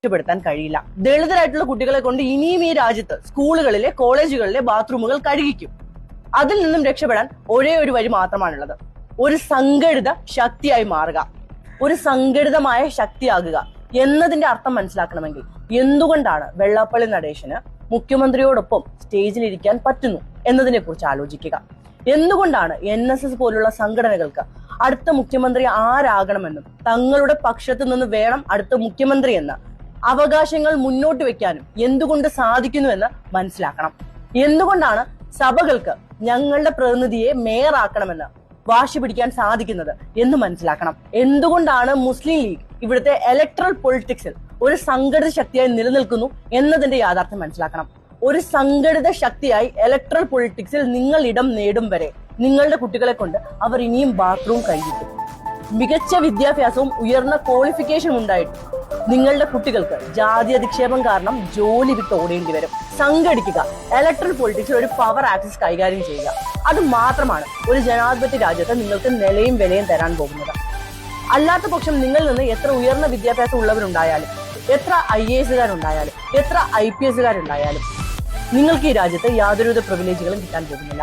രക്ഷപ്പെടുത്താൻ കഴിയില്ല. ദളിതരായിട്ടുള്ള കുട്ടികളെ കൊണ്ട് ഇനിയും ഈ രാജ്യത്ത് സ്കൂളുകളിലെ കോളേജുകളിലെ ബാത്റൂമുകൾ കഴുകിക്കും. അതിൽ നിന്നും രക്ഷപ്പെടാൻ ഒരേ ഒരു വഴി മാത്രമാണുള്ളത്, ഒരു സംഘടിത ശക്തിയായി മാറുക. ഒരു സംഘടിതമായ ശക്തിയാകുക എന്നതിന്റെ അർത്ഥം മനസ്സിലാക്കണമെങ്കിൽ എന്തുകൊണ്ടാണ് വെള്ളാപ്പള്ളി നടേശന് മുഖ്യമന്ത്രിയോടൊപ്പം സ്റ്റേജിലിരിക്കാൻ പറ്റുന്നു എന്നതിനെ കുറിച്ച് ആലോചിക്കുക. എന്തുകൊണ്ടാണ് NSS പോലുള്ള സംഘടനകൾക്ക് അടുത്ത മുഖ്യമന്ത്രി ആരാകണമെന്നും തങ്ങളുടെ പക്ഷത്തു നിന്ന് വേണം അടുത്ത മുഖ്യമന്ത്രി എന്ന അവകാശങ്ങൾ മുന്നോട്ട് വെക്കാനും എന്തുകൊണ്ട് സാധിക്കുന്നുവെന്ന് മനസ്സിലാക്കണം. എന്തുകൊണ്ടാണ് സഭകൾക്ക് ഞങ്ങളുടെ പ്രതിനിധിയെ മേയറാക്കണമെന്ന് വാശി പിടിക്കാൻ സാധിക്കുന്നത് എന്ന് മനസ്സിലാക്കണം. എന്തുകൊണ്ടാണ് മുസ്ലിം ലീഗ് ഇവിടുത്തെ ഇലക്ട്രൽ പൊളിറ്റിക്സിൽ ഒരു സംഘടിത ശക്തിയായി നിലനിൽക്കുന്നു എന്നതിന്റെ യാഥാർത്ഥ്യം മനസ്സിലാക്കണം. ഒരു സംഘടിത ശക്തിയായി ഇലക്ട്രൽ പൊളിറ്റിക്സിൽ നിങ്ങൾ ഇടം നേടും വരെ നിങ്ങളുടെ കുട്ടികളെ കൊണ്ട് അവർ ഇനിയും ബാത്റൂം കഴുകിക്കും. മികച്ച വിദ്യാഭ്യാസവും ഉയർന്ന ക്വാളിഫിക്കേഷനും ഉണ്ടായിട്ടും നിങ്ങളുടെ കുട്ടികൾക്ക് ജാതി അധിക്ഷേപം കാരണം ജോലി വിട്ട് ഓടേണ്ടി വരും. സംഘടിക്കുക, ഇലക്ട്രൽ പൊളിറ്റിക്സിൽ ഒരു പവർ ആക്സസ് കൈകാര്യം ചെയ്യുക. അത് മാത്രമാണ് ഒരു ജനാധിപത്യ രാജ്യത്ത് നിങ്ങൾക്ക് നിലയും വിലയും തരാൻ പോകുന്നത്. അല്ലാത്ത പക്ഷം നിങ്ങളിൽ നിന്ന് എത്ര ഉയർന്ന വിദ്യാഭ്യാസം ഉള്ളവരുണ്ടായാലും, എത്ര IAS-കാരുണ്ടായാലും, എത്ര IPS-കാരുണ്ടായാലും നിങ്ങൾക്ക് ഈ രാജ്യത്ത് യാതൊരുവിധ പ്രിവിലേജുകളും കിട്ടാൻ പോകുന്നില്ല.